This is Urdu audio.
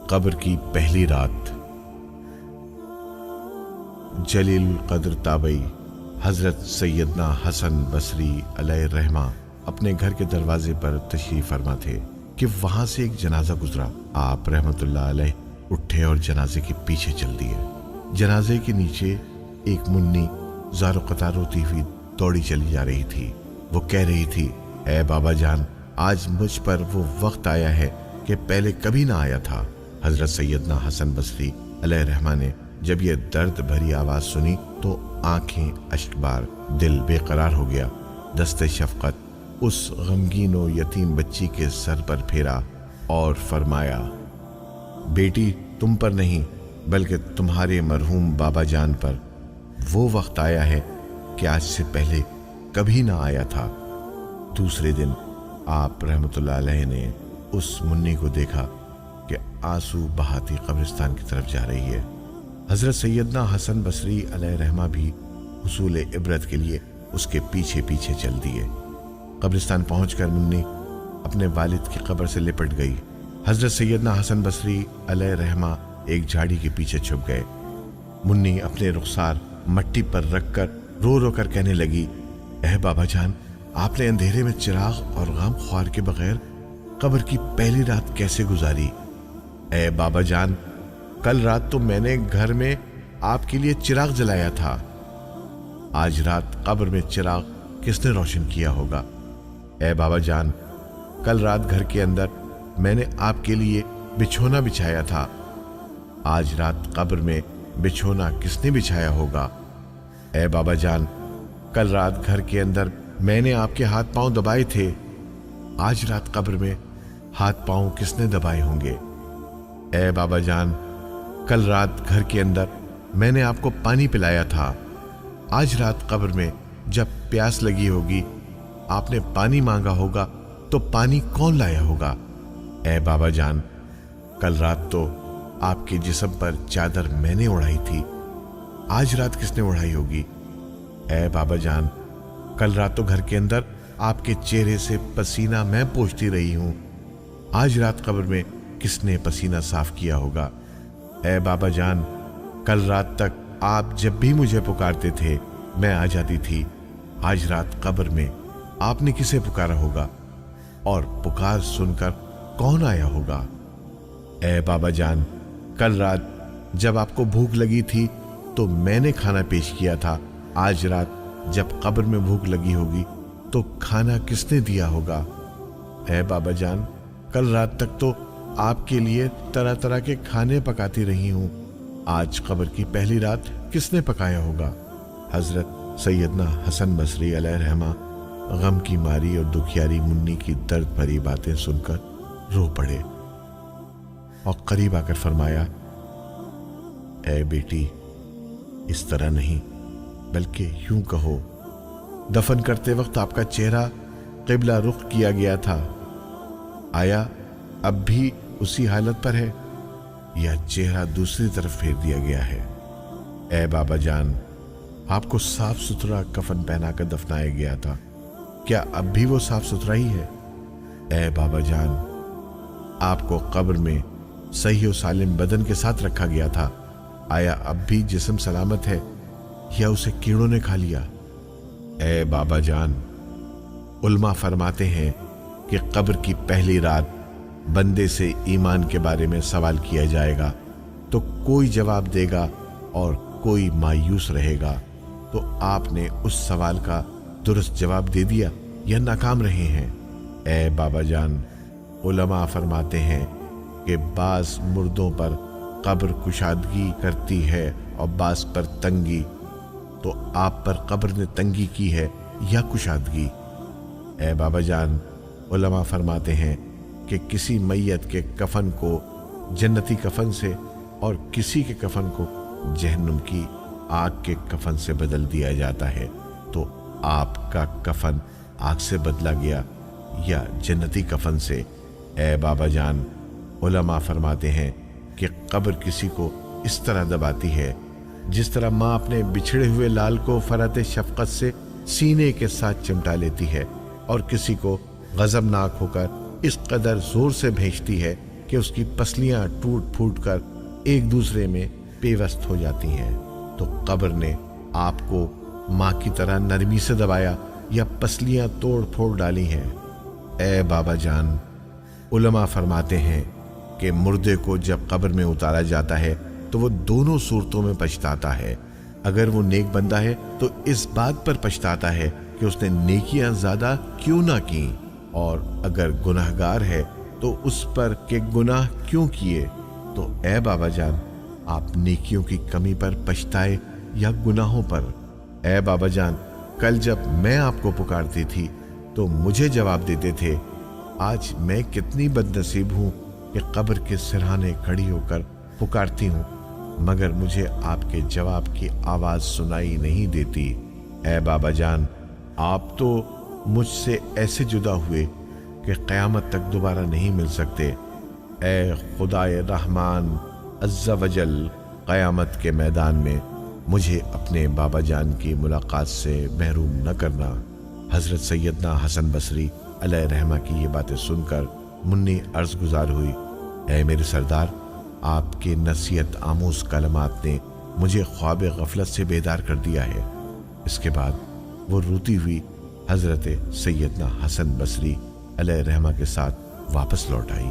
قبر کی پہلی رات۔ جلیل القدر تابعی حضرت سیدنا حسن بصری علیہ الرحمہ اپنے گھر کے دروازے پر تشریف فرما تھے کہ وہاں سے ایک جنازہ گزرا۔ آپ رحمت اللہ علیہ اٹھے اور جنازے کے پیچھے چل دیے۔ جنازے کے نیچے ایک منی زار و قطار روتی ہوئی دوڑی چلی جا رہی تھی۔ وہ کہہ رہی تھی، اے بابا جان، آج مجھ پر وہ وقت آیا ہے کہ پہلے کبھی نہ آیا تھا۔ حضرت سیدنا حسن بصری علیہ الرحمہ نے جب یہ درد بھری آواز سنی تو آنکھیں اشک بار، دل بے قرار ہو گیا۔ دست شفقت اس غمگین و یتیم بچی کے سر پر پھیرا اور فرمایا، بیٹی، تم پر نہیں بلکہ تمہارے مرحوم بابا جان پر وہ وقت آیا ہے کہ آج سے پہلے کبھی نہ آیا تھا۔ دوسرے دن آپ رحمت اللہ علیہ نے اس منی کو دیکھا کہ آنسو بہاتی قبرستان کی طرف جا رہی ہے۔ حضرت سیدنا حسن بصری علیہ الرحمہ بھی حصول عبرت کے لیے اس کے پیچھے پیچھے چل دیے۔ قبرستان پہنچ کر منی اپنے والد کی قبر سے لپٹ گئی۔ حضرت سیدنا حسن بصری علیہ الرحمہ ایک جھاڑی کے پیچھے چھپ گئے۔ منی اپنے رخسار مٹی پر رکھ کر رو رو کر کہنے لگی، اے بابا جان، آپ نے اندھیرے میں چراغ اور غم خوار کے بغیر قبر کی پہلی رات کیسے گزاری؟ اے بابا جان، کل رات تو میں نے گھر میں آپ کے لیے چراغ جلایا تھا، آج رات قبر میں چراغ کس نے روشن کیا ہوگا؟ اے بابا جان، کل رات گھر کے اندر میں نے آپ کے لیے بچھونا بچھایا تھا، آج رات قبر میں بچھونا کس نے بچھایا ہوگا؟ اے بابا جان، کل رات گھر کے اندر میں نے آپ کے ہاتھ پاؤں دبائے تھے، آج رات قبر میں ہاتھ پاؤں کس نے دبائے ہوں گے؟ اے بابا جان، کل رات گھر کے اندر میں نے آپ کو پانی پلایا تھا، آج رات قبر میں جب پیاس لگی ہوگی آپ نے پانی مانگا ہوگا تو پانی کون لایا ہوگا؟ اے بابا جان، کل رات تو آپ کے جسم پر چادر میں نے اڑائی تھی، آج رات کس نے اڑائی ہوگی؟ اے بابا جان، کل رات تو گھر کے اندر آپ کے چہرے سے پسینہ میں پوچھتی رہی ہوں، آج رات قبر میں کس نے پسینہ صاف کیا ہوگا؟ اے بابا جان، کل رات تک آپ جب بھی مجھے پکارتے تھے میں آ جاتی تھی، آج رات قبر میں آپ نے کسے پکارا ہوگا اور پکار سن کر کون آیا ہوگا؟ اے بابا جان، کل رات جب آپ کو بھوک لگی تھی تو میں نے کھانا پیش کیا تھا، آج رات جب قبر میں بھوک لگی ہوگی تو کھانا کس نے دیا ہوگا؟ اے بابا جان، کل رات تک تو آپ کے لیے طرح طرح کے کھانے پکاتی رہی ہوں، آج قبر کی پہلی رات کس نے پکایا ہوگا؟ حضرت سیدنا حسن بصری علیہ الرحمہ غم کی ماری اور دکھیاری منی کی درد بھری باتیں سن کر رو پڑے اور قریب آ کر فرمایا، اے بیٹی، اس طرح نہیں بلکہ یوں کہو، دفن کرتے وقت آپ کا چہرہ قبلہ رخ کیا گیا تھا، آیا اب بھی اسی حالت پر ہے یا چہرہ دوسری طرف پھیر دیا گیا ہے؟ اے بابا جان، آپ کو صاف ستھرا کفن پہنا کر دفنایا گیا تھا، کیا اب بھی وہ صاف ستھرا ہی ہے؟ اے بابا جان، آپ کو قبر میں صحیح و سالم بدن کے ساتھ رکھا گیا تھا، آیا اب بھی جسم سلامت ہے یا اسے کیڑوں نے کھا لیا؟ اے بابا جان، علماء فرماتے ہیں کہ قبر کی پہلی رات بندے سے ایمان کے بارے میں سوال کیا جائے گا تو کوئی جواب دے گا اور کوئی مایوس رہے گا، تو آپ نے اس سوال کا درست جواب دے دیا یا ناکام رہے ہیں؟ اے بابا جان، علماء فرماتے ہیں کہ بعض مردوں پر قبر کشادگی کرتی ہے اور بعض پر تنگی، تو آپ پر قبر نے تنگی کی ہے یا کشادگی؟ اے بابا جان، علماء فرماتے ہیں کہ کسی میت کے کفن کو جنتی کفن سے اور کسی کے کفن کو جہنم کی آگ کے کفن سے بدل دیا جاتا ہے، تو آپ کا کفن آگ سے بدلا گیا یا جنتی کفن سے؟ اے بابا جان، علماء فرماتے ہیں کہ قبر کسی کو اس طرح دباتی ہے جس طرح ماں اپنے بچھڑے ہوئے لال کو فرات شفقت سے سینے کے ساتھ چمٹا لیتی ہے، اور کسی کو غضبناک ہو کر اس قدر زور سے بھینچتی ہے کہ اس کی پسلیاں ٹوٹ پھوٹ کر ایک دوسرے میں پیوست ہو جاتی ہیں، تو قبر نے آپ کو ماں کی طرح نرمی سے دبایا یا پسلیاں توڑ پھوڑ ڈالی ہیں؟ اے بابا جان، علماء فرماتے ہیں کہ مردے کو جب قبر میں اتارا جاتا ہے تو وہ دونوں صورتوں میں پچھتاتا ہے۔ اگر وہ نیک بندہ ہے تو اس بات پر پچھتاتا ہے کہ اس نے نیکیاں زیادہ کیوں نہ کیں، اور اگر گناہگار ہے تو اس پر کہ گناہ کیوں کیے۔ تو اے بابا جان، آپ نیکیوں کی کمی پر پچھتائے یا گناہوں پر؟ اے بابا جان، کل جب میں آپ کو پکارتی تھی تو مجھے جواب دیتے تھے۔ آج میں کتنی بد نصیب ہوں کہ قبر کے سرہانے کھڑی ہو کر پکارتی ہوں، مگر مجھے آپ کے جواب کی آواز سنائی نہیں دیتی۔ اے بابا جان، آپ تو مجھ سے ایسے جدا ہوئے کہ قیامت تک دوبارہ نہیں مل سکتے۔ اے خدائے رحمان عز و جل، قیامت کے میدان میں مجھے اپنے بابا جان کی ملاقات سے محروم نہ کرنا۔ حضرت سیدنا حسن بصری علیہ رحمہ کی یہ باتیں سن کر منی عرض گزار ہوئی، اے میرے سردار، آپ کے نصیحت آموز کلمات نے مجھے خواب غفلت سے بیدار کر دیا ہے۔ اس کے بعد وہ روتی ہوئی حضرت سیدنا حسن بصری علیہ رحمہ کے ساتھ واپس لوٹ آئی۔